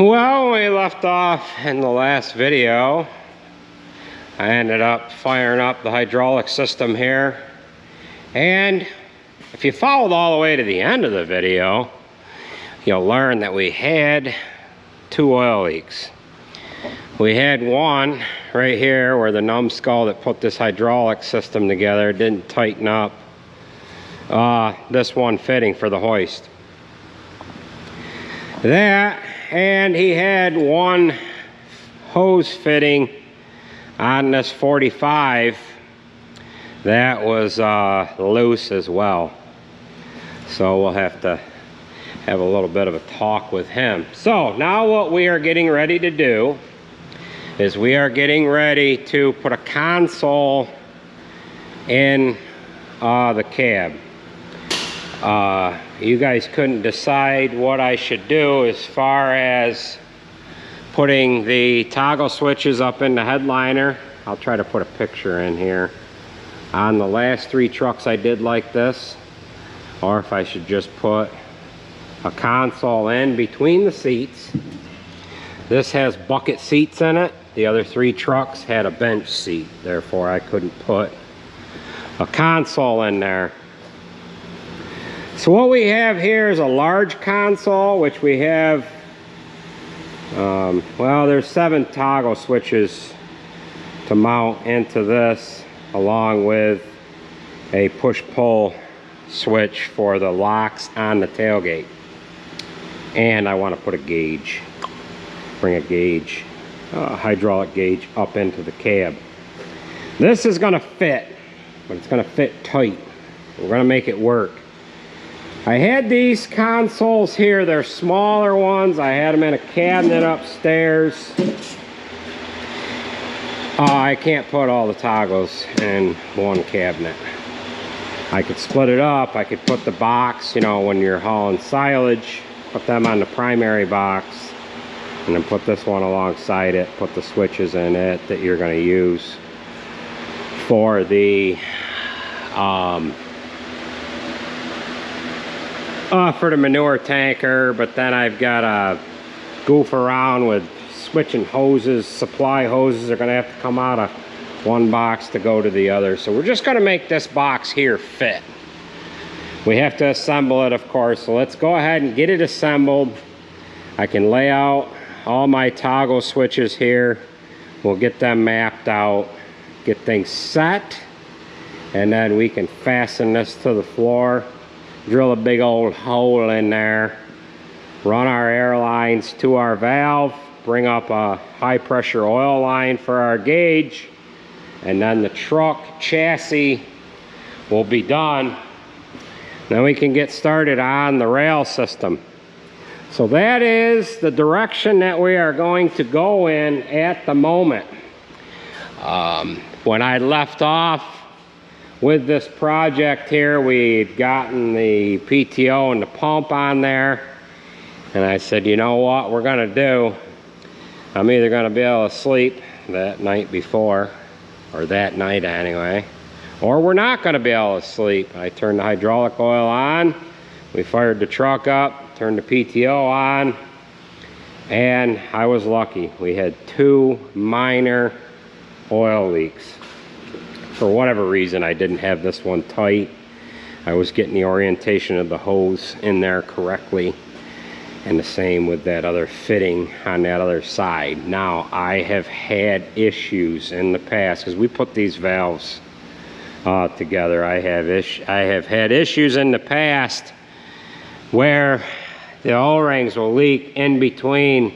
Well, when we left off in the last video, I ended up firing up the hydraulic system here. And if you followed all the way to the end of the video, you'll learn that we had two oil leaks. We had one right here where the numbskull that put this hydraulic system together didn't tighten up this one fitting for the hoist. That, and he had one hose fitting on this 45 that was loose as well. So we'll have to have a little bit of a talk with him. So now what we are getting ready to do is we are getting ready to put a console in the cab. You guys couldn't decide what I should do as far as putting the toggle switches up in the headliner. I'll try to put a picture in here. On the last three trucks I did like this, or if I should just put a console in between the seats. This has bucket seats in it. The other three trucks had a bench seat, therefore I couldn't put a console in there. So what we have here is a large console, which we have, well, there's 7 toggle switches to mount into this, along with a push-pull switch for the locks on the tailgate. And I want to put a gauge, bring a gauge, hydraulic gauge up into the cab. This is going to fit, but it's going to fit tight. We're going to make it work. I had these consoles here. They're smaller ones. I had them in a cabinet upstairs. I can't put all the toggles in one cabinet. I could split it up. I could put the box, you know, when you're hauling silage, put them on the primary box, and then put this one alongside it, put the switches in it that you're going to use for the manure tanker. But then I've got to goof around with switching hoses. Supply hoses are going to have to come out of one box to go to the other. So we're just going to make this box here fit. We have to assemble it, of course, so let's go ahead and get it assembled. I can lay out all my toggle switches here. We'll get them mapped out, get things set, and then we can fasten this to the floor, drill a big old hole in there, run our air lines to our valve, bring up a high pressure oil line for our gauge, and then the truck chassis will be done. Then we can get started on the rail system. So that is the direction that we are going to go in at the moment. When I left off with this project here, we'd gotten the PTO and the pump on there, and I said, you know what we're gonna do? I'm either gonna be able to sleep that night before, or that night anyway, or we're not gonna be able to sleep. I turned the hydraulic oil on, we fired the truck up, turned the PTO on, and I was lucky. We had 2 minor oil leaks. For whatever reason, I didn't have this one tight. I was getting the orientation of the hose in there correctly, and the same with that other fitting on that other side. Now, I have had issues in the past, because we put these valves together. I have had issues in the past where the O-rings will leak in between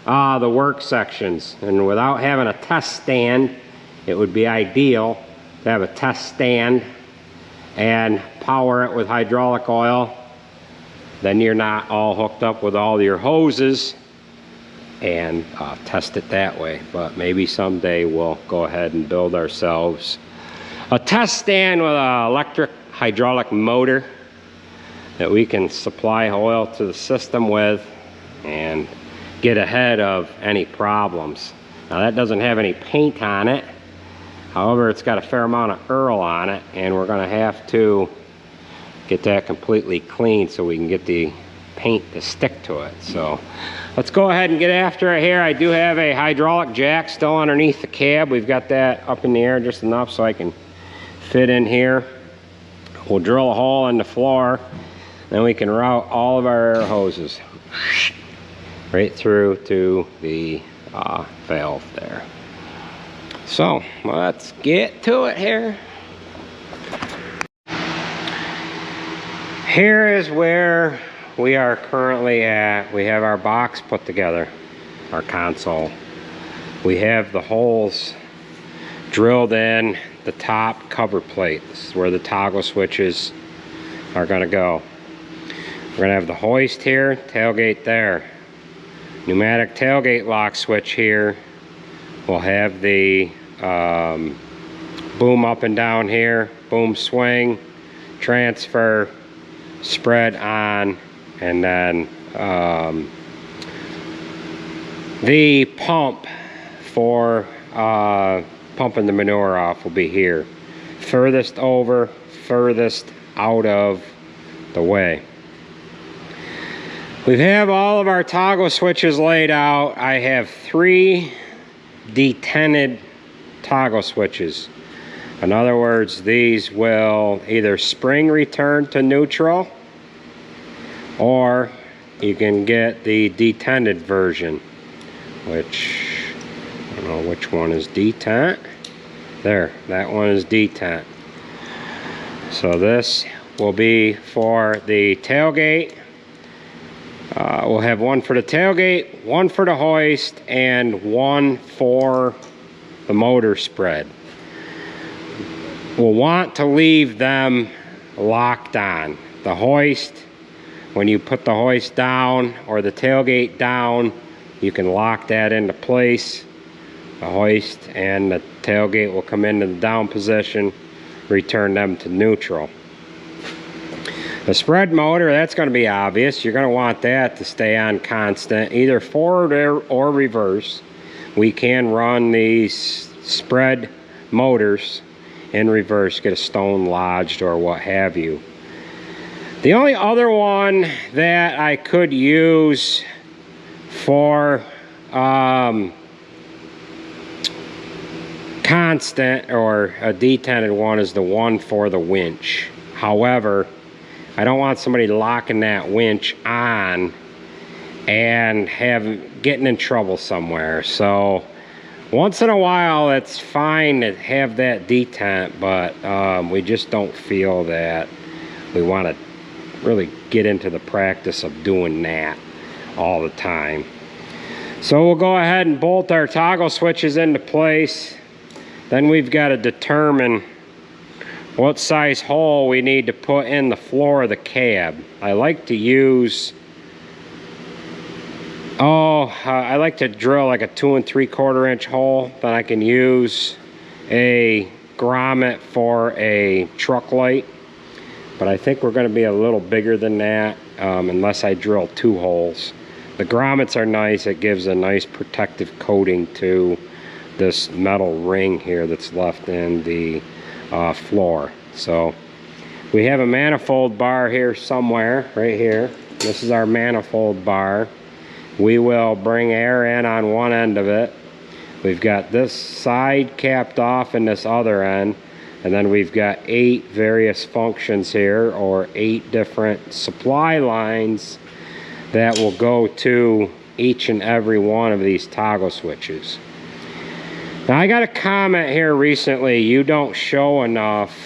the work sections, and without having a test stand, it would be ideal to have a test stand and power it with hydraulic oil. Then you're not all hooked up with all your hoses, and test it that way. But maybe someday we'll go ahead and build ourselves a test stand with an electric hydraulic motor that we can supply oil to the system with and get ahead of any problems. Now, that doesn't have any paint on it. However, it's got a fair amount of Earl on it, and we're going to have to get that completely clean so we can get the paint to stick to it. So let's go ahead and get after it here. I do have a hydraulic jack still underneath the cab. We've got that up in the air just enough so I can fit in here. We'll drill a hole in the floor, then we can route all of our air hoses right through to the valve there. So let's get to it here. Here is where we are currently at. We have our box put together, our console. We have the holes drilled in the top cover plate. This is where the toggle switches are gonna go. We're gonna have the hoist here, tailgate there. Pneumatic tailgate lock switch here. We'll have the boom up and down here, boom swing, transfer, spread on, and then the pump for pumping the manure off will be here. Furthest over, furthest out of the way. We have all of our toggle switches laid out. I have 3 detented toggle switches. In other words, these will either spring return to neutral, or you can get the detented version, which I don't know which one is detent. There, that one is detent. So this will be for the tailgate. We'll have one for the tailgate, one for the hoist, and one for the motor spread. We'll want to leave them locked on. The hoist, when you put the hoist down or the tailgate down, you can lock that into place. The hoist and the tailgate will come into the down position, return them to neutral. The spread motor, that's going to be obvious. You're going to want that to stay on constant, either forward or reverse. We can run these spread motors in reverse, get a stone lodged or what have you. The only other one that I could use for constant or a detented one is the one for the winch. However, I don't want somebody locking that winch on and getting in trouble somewhere. So once in a while, it's fine to have that detent, but we just don't feel that we want to really get into the practice of doing that all the time. So we'll go ahead and bolt our toggle switches into place. Then we've got to determine what size hole we need to put in the floor of the cab. I like to use I like to drill like a 2 3/4 inch hole. Then I can use a grommet for a truck light. But I think we're going to be a little bigger than that unless I drill 2 holes. The grommets are nice. It gives a nice protective coating to this metal ring here that's left in the floor. So we have a manifold bar here somewhere, right here. This is our manifold bar. We will bring air in on one end of it. We've got this side capped off and this other end. And then we've got 8 various functions here, or 8 different supply lines that will go to each and every one of these toggle switches. Now I got a comment here recently, you don't show enough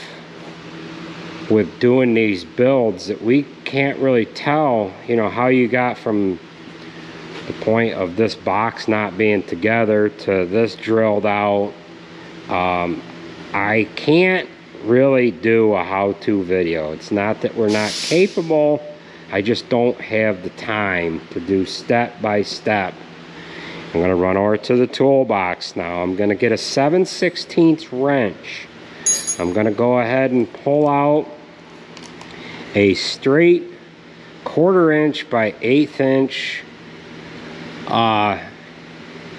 with doing these builds that we can't really tell, you know, how you got from the point of this box not being together to this drilled out. I can't really do a how-to video. It's not that we're not capable, I just don't have the time to do step by step. I'm going to run over to the toolbox now. I'm going to get a 7/16 wrench. I'm going to go ahead and pull out a straight 1/4 inch by 1/8 inch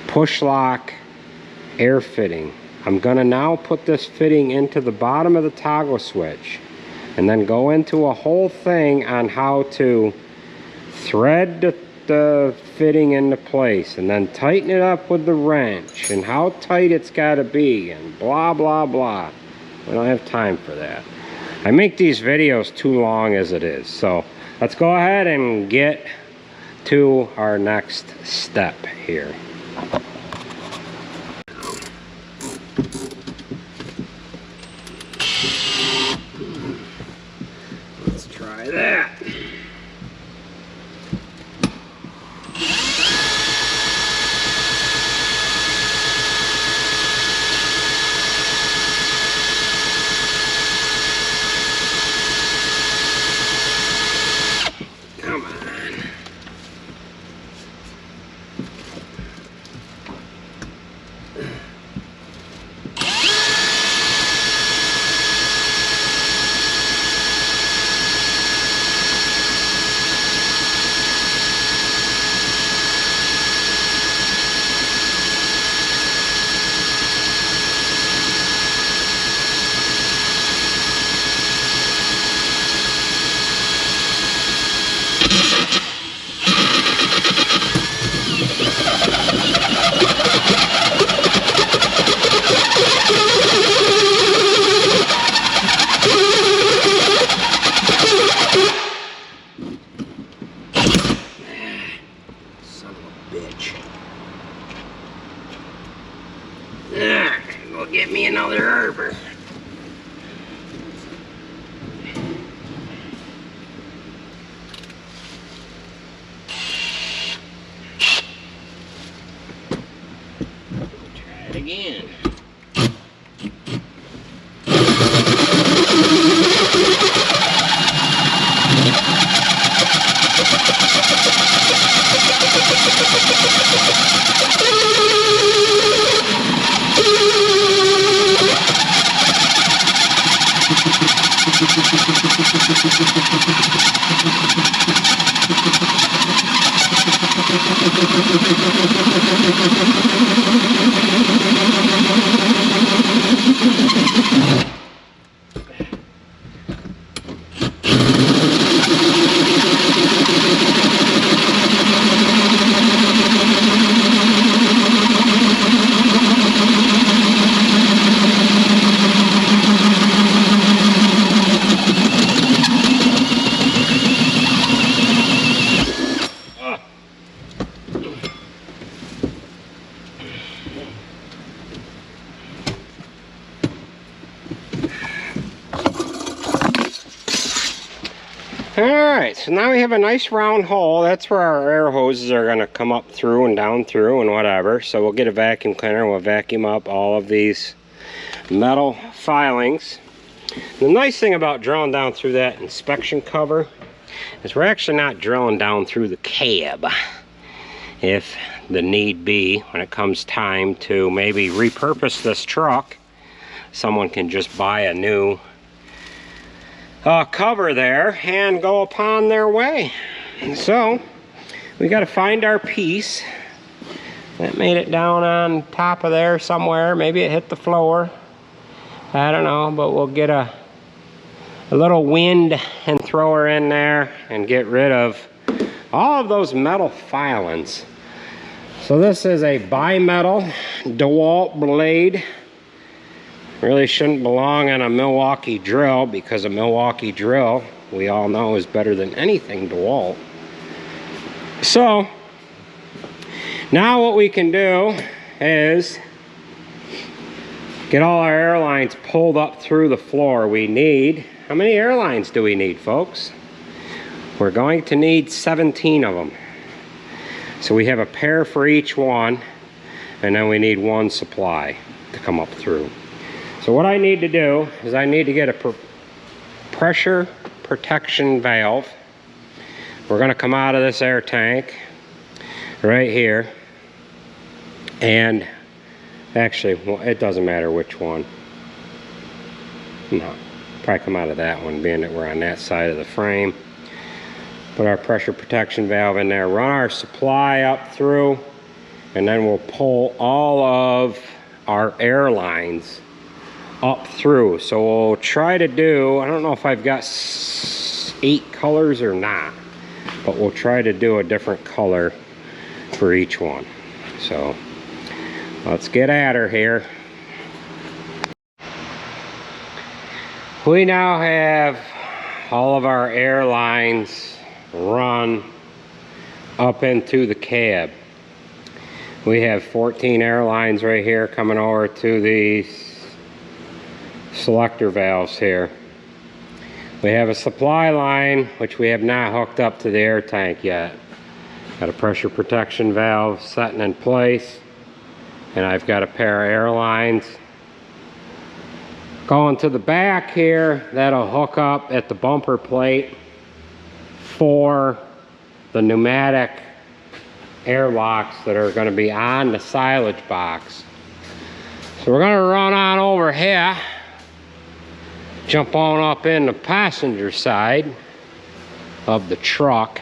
push lock air fitting. I'm going to now put this fitting into the bottom of the toggle switch and then go into a whole thing on how to thread the fitting into place, and then tighten it up with the wrench, and how tight it's got to be, and blah blah blah. We don't have time for that. I make these videos too long as it is, so let's go ahead and get to our next step here. Let's try that. Go get me another arbor. Try it again. Alright, so now we have a nice round hole. That's where our air hoses are going to come up through and down through and whatever. So we'll get a vacuum cleaner and we'll vacuum up all of these metal filings. The nice thing about drilling down through that inspection cover is we're actually not drilling down through the cab. If the need be, when it comes time to maybe repurpose this truck, someone can just buy a new cover there and go upon their way. So we got to find our piece. That made it down on top of there somewhere. Maybe it hit the floor. I don't know, but we'll get a little wind and throw her in there and get rid of all of those metal filings. So this is a bimetal DeWalt blade. Really shouldn't belong on a Milwaukee drill, because a Milwaukee drill, we all know, is better than anything DeWalt. So now what we can do is get all our air lines pulled up through the floor. We need, how many air lines do we need, folks? We're going to need 17 of them. So we have a pair for each one, and then we need one supply to come up through. So what I need to do is I need to get a pressure protection valve. We're going to come out of this air tank right here, and actually, well, it doesn't matter which one. No, probably come out of that one, being that we're on that side of the frame. Put our pressure protection valve in there, run our supply up through, and then we'll pull all of our air lines up through. So we'll try to do, I don't know if I've got 8 colors or not, but we'll try to do a different color for each one. So let's get at her here. We now have all of our air lines run up into the cab. We have 14 air lines right here coming over to these selector valves here. We have a supply line which we have not hooked up to the air tank yet. Got a pressure protection valve setting in place, and I've got a pair of air lines going to the back here. That'll hook up at the bumper plate for the pneumatic air locks that are going to be on the silage box. So we're going to run on over here, jump on up in the passenger side of the truck,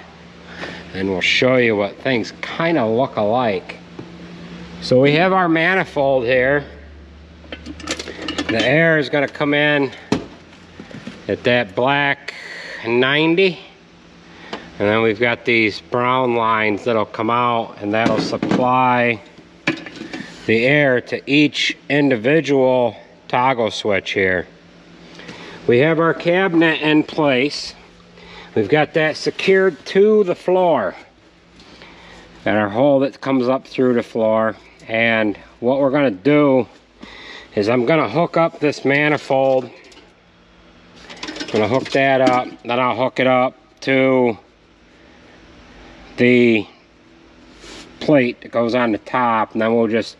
and we'll show you what things kind of look alike. So we have our manifold here. The air is going to come in at that black 90, and then we've got these brown lines that'll come out, and that'll supply the air to each individual toggle switch here. We have our cabinet in place. We've got that secured to the floor. Got our hole that comes up through the floor, and what we're going to do is I'm going to hook up this manifold. I'm going to hook that up, then I'll hook it up to the plate that goes on the top, and then we'll just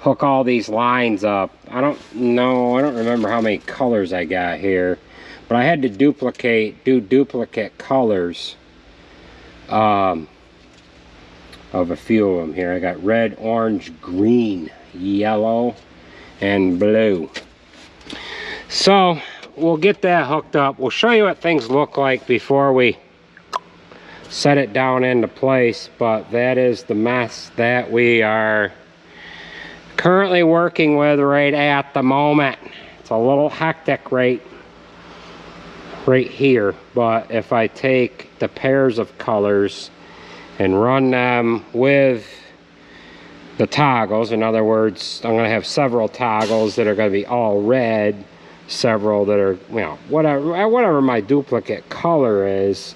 hook all these lines up. I don't remember how many colors I got here, but I had to do duplicate colors of a few of them here. I got red, orange, green, yellow, and blue. So we'll get that hooked up. We'll show you what things look like before we set it down into place, but that is the mess that we are currently working with right at the moment. It's a little hectic right here, but if I take the pairs of colors and run them with the toggles, in other words, I'm going to have several toggles that are going to be all red, several that are, you know, whatever my duplicate color is,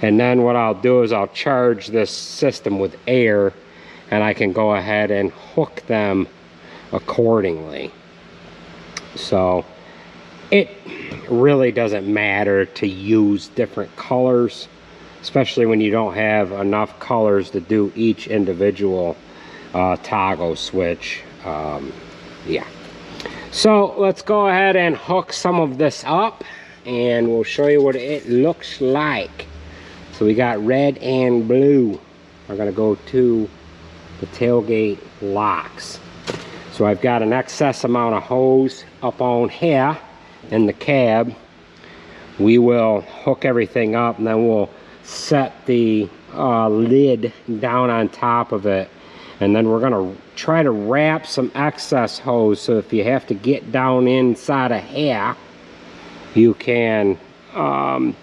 and then what I'll do is I'll charge this system with air, and I can go ahead and hook them accordingly. So it really doesn't matter to use different colors, especially when you don't have enough colors to do each individual toggle switch. Yeah, so let's go ahead and hook some of this up, and we'll show you what it looks like. So we got red and blue are going to go to the tailgate locks. So I've got an excess amount of hose up on here in the cab. We will hook everything up, and then we'll set the lid down on top of it, and then we're going to try to wrap some excess hose, so if you have to get down inside of here, you can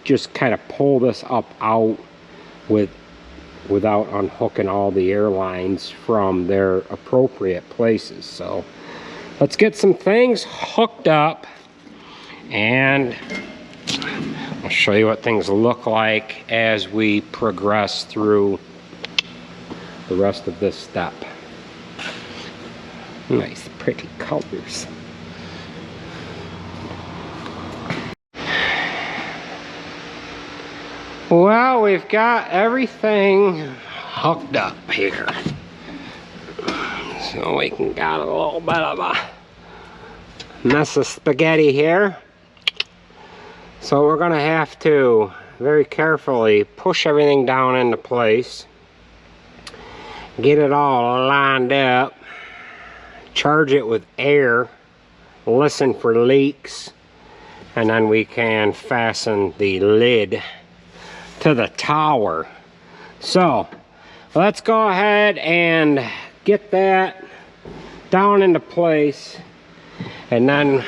just kind of pull this up out without unhooking all the air lines from their appropriate places. So let's get some things hooked up, and I'll show you what things look like as we progress through the rest of this step. Nice pretty colors. Well, we've got everything hooked up here, so we can got a little bit of a mess of spaghetti here. So we're gonna have to very carefully push everything down into place, get it all lined up, charge it with air, listen for leaks, and then we can fasten the lid to the tower. So let's go ahead and get that down into place, and then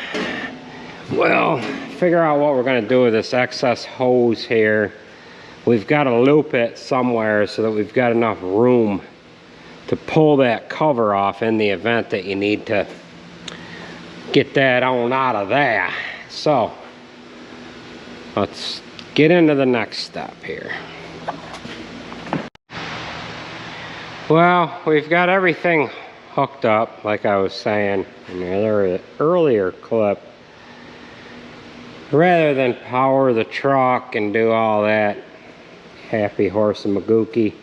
we'll figure out what we're going to do with this excess hose here we've got to loop it somewhere so that we've got enough room to pull that cover off in the event that you need to get that on out of there. So let's get into the next step here. Well, we've got everything hooked up, like I was saying in the earlier clip. Rather than power the truck and do all that happy horse and magookie,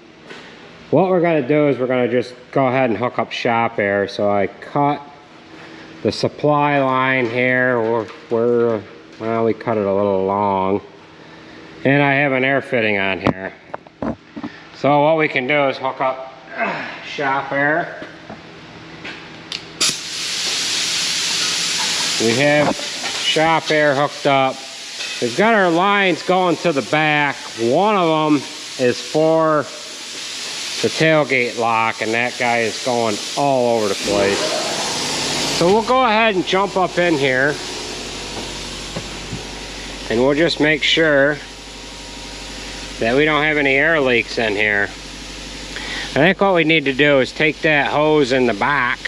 what we're going to do is we're going to just go ahead and hook up shop air. So I cut the supply line here, well, we cut it a little long, and I have an air fitting on here. So what we can do is hook up shop air. We have shop air hooked up. We've got our lines going to the back. One of them is for the tailgate lock, and that guy is going all over the place. So we'll go ahead and jump up in here, and we'll just make sure that we don't have any air leaks in here. I think what we need to do is take that hose in the back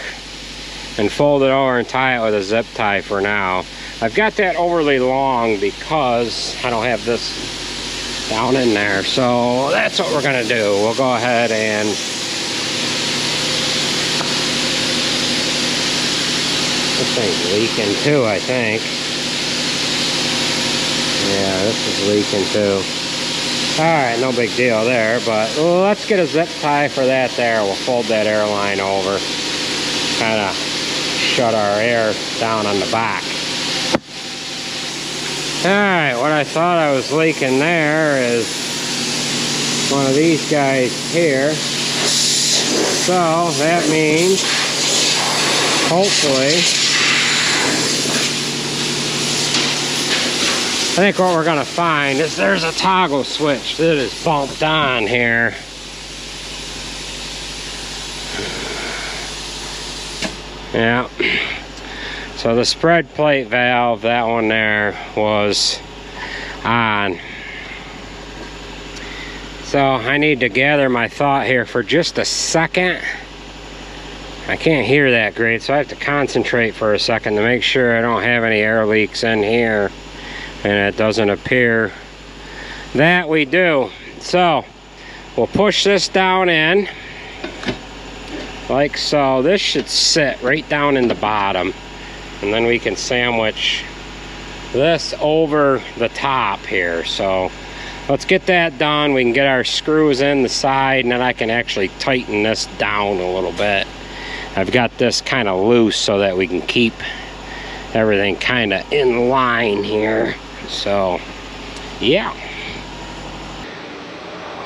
and fold it over and tie it with a zip tie for now. I've got that overly long because I don't have this down in there. So that's what we're gonna do. We'll go ahead and this thing's leaking too, I think. Yeah, this is leaking too. Alright, no big deal there, but let's get a zip tie for that there. We'll fold that air line over. Kinda shut our air down on the back. Alright, what I thought I was leaking there is one of these guys here. So that means hopefully, I think what we're gonna find is there's a toggle switch that is bumped on here. Yeah. So the spread plate valve, that one there, was on. So I need to gather my thought here for just a second. I can't hear that great, so I have to concentrate for a second to make sure I don't have any air leaks in here. And it doesn't appear that we do. So we'll push this down in like so. This should sit right down in the bottom. And then we can sandwich this over the top here. So let's get that done. We can get our screws in the side, and then I can actually tighten this down a little bit. I've got this kind of loose so that we can keep everything kind of in line here. So yeah.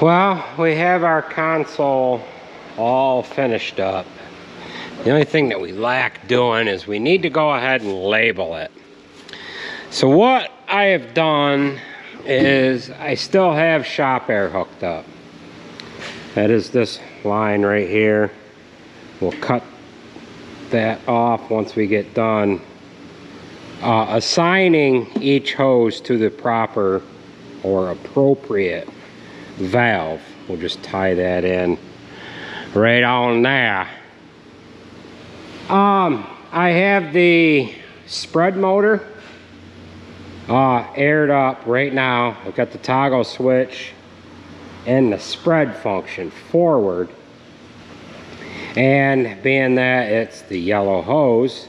Well, we have our console all finished up. The only thing that we lack doing is we need to go ahead and label it. So what I have done is I still have shop air hooked up. That is this line right here. We'll cut that off once we get done assigning each hose to the proper or appropriate valve. We'll just tie that in right on there. I have the spread motor aired up right now. I've got the toggle switch and the spread function forward. And being that it's the yellow hose,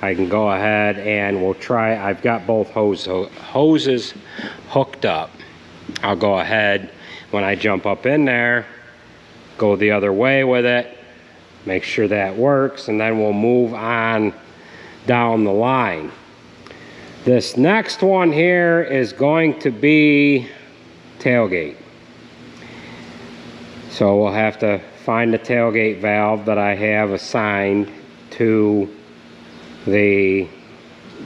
I can go ahead and we'll try. I've got both hoses hooked up. I'll go ahead when I jump up in there, go the other way with it, make sure that works, and then we'll move on down the line. This next one here is going to be tailgate. So we'll have to find the tailgate valve that I have assigned to the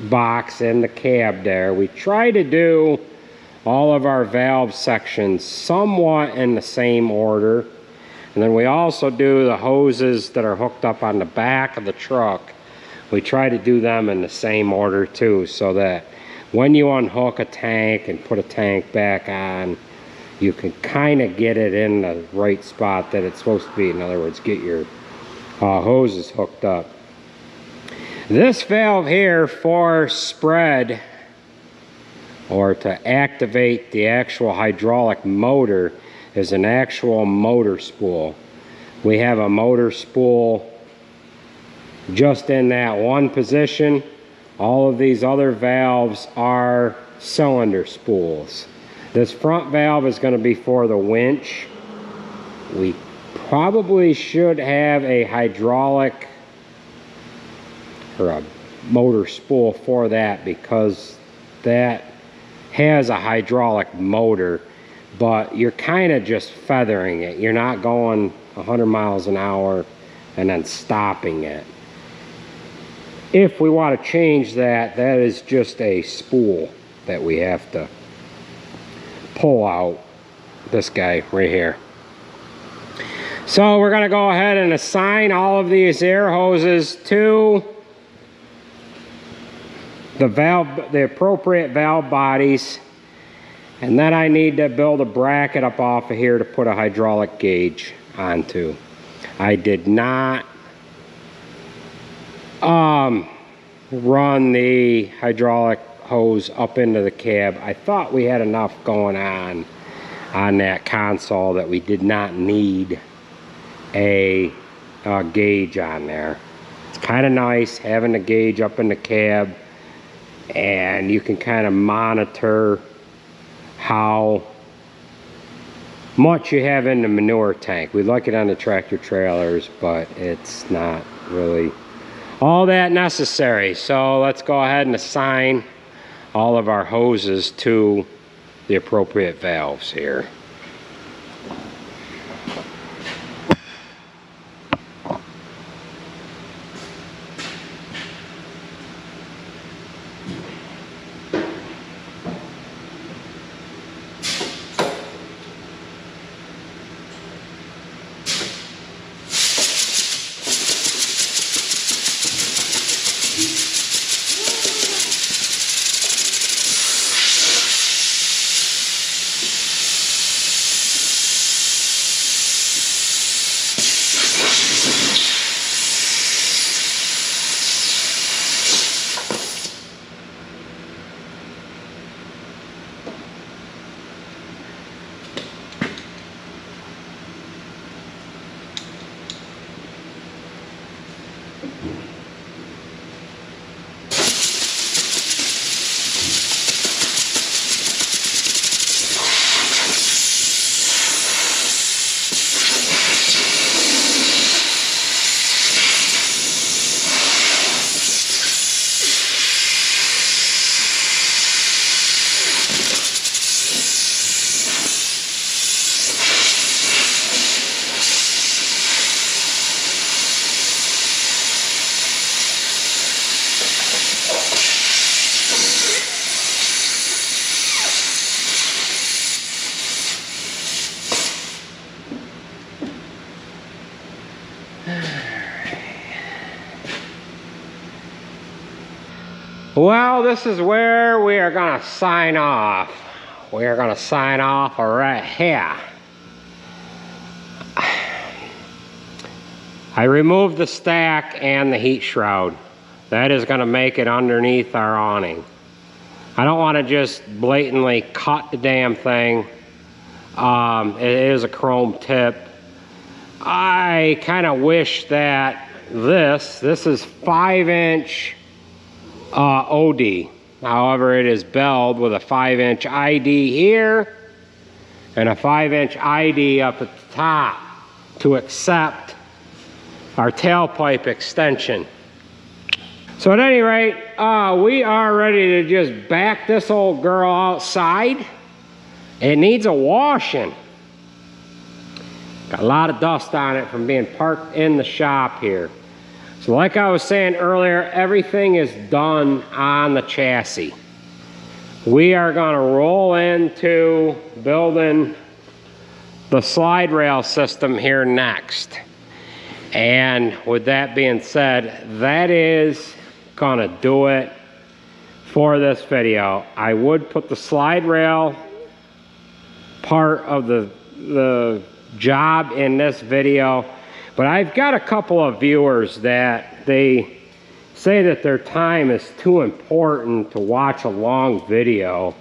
box in the cab there. We try to do all of our valve sections somewhat in the same order. And then we also do the hoses that are hooked up on the back of the truck. We try to do them in the same order too, so that when you unhook a tank and put a tank back on, you can kind of get it in the right spot that it's supposed to be. In other words, get your hoses hooked up. This valve here for spread, or to activate the actual hydraulic motor, is an actual motor spool. We have a motor spool just in that one position. All of these other valves are cylinder spools. This front valve is going to be for the winch. We probably should have a hydraulic or a motor spool for that, because that has a hydraulic motor, but you're kind of just feathering it. You're not going 100 miles an hour and then stopping it. If we want to change that, that is just a spool that we have to pull out. This guy right here. So we're going to go ahead and assign all of these air hoses to the appropriate valve bodies, and then I need to build a bracket up off of here to put a hydraulic gauge onto. I did not run the hydraulic hose up into the cab. I thought we had enough going on that console that we did not need a gauge on there. It's kind of nice having the gauge up in the cab, and you can kind of monitor how much you have in the manure tank. We like it on the tractor trailers, but it's not really all that necessary. So let's go ahead and assign all of our hoses to the appropriate valves here. Well, this is where we are going to sign off. We are going to sign off right here. I removed the stack and the heat shroud. That is going to make it underneath our awning. I don't want to just blatantly cut the damn thing. It is a chrome tip. I kind of wish that this is 5-inch OD. However, it is belled with a 5-inch ID here and a 5-inch ID up at the top to accept our tailpipe extension. So at any rate, we are ready to just back this old girl outside. It needs a washing. Got a lot of dust on it from being parked in the shop here. So like I was saying earlier, everything is done on the chassis. We are going to roll into building the slide rail system here next. And with that being said, that is going to do it for this video. I would put the slide rail part of the job in this video. But I've got a couple of viewers that they say that their time is too important to watch a long video,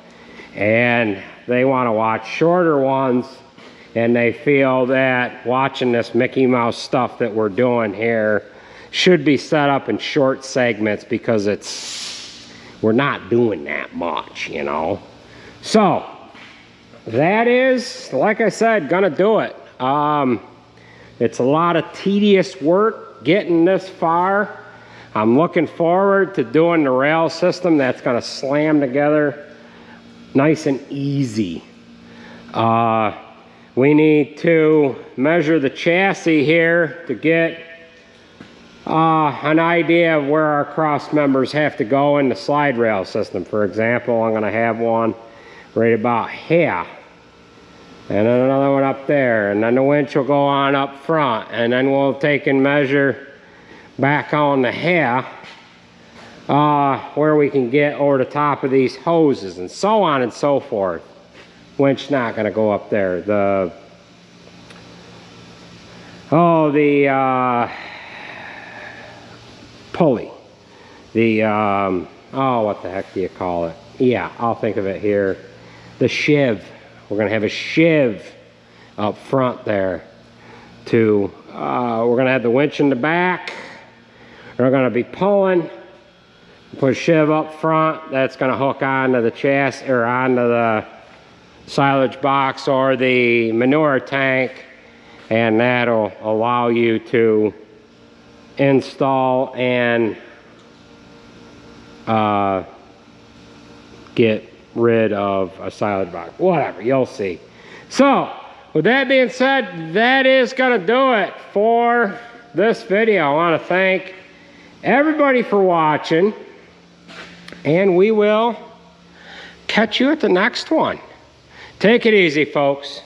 and they want to watch shorter ones, and they feel that watching this Mickey Mouse stuff that we're doing here should be set up in short segments because we're not doing that much, you know. So that is, like I said, gonna do it. It's a lot of tedious work getting this far. I'm looking forward to doing the rail system that's gonna slam together nice and easy. We need to measure the chassis here to get an idea of where our cross members have to go in the slide rail system. For example, I'm going to have one right about here, and then another one up there, and then the winch will go on up front, and then we'll take and measure back on the here where we can get over the top of these hoses, and so on and so forth. Winch not going to go up there. The pulley. What the heck do you call it? Yeah, I'll think of it here. The sheave. We're going to have a sheave up front there. We're going to have the winch in the back. We're going to be pulling. Put a sheave up front. That's going to hook onto the chassis or onto the silage box or the manure tank, and that'll allow you to install and get rid of a silage box. Whatever, you'll see. So with that being said, that is gonna do it for this video. I want to thank everybody for watching, and we will catch you at the next one. Take it easy, folks.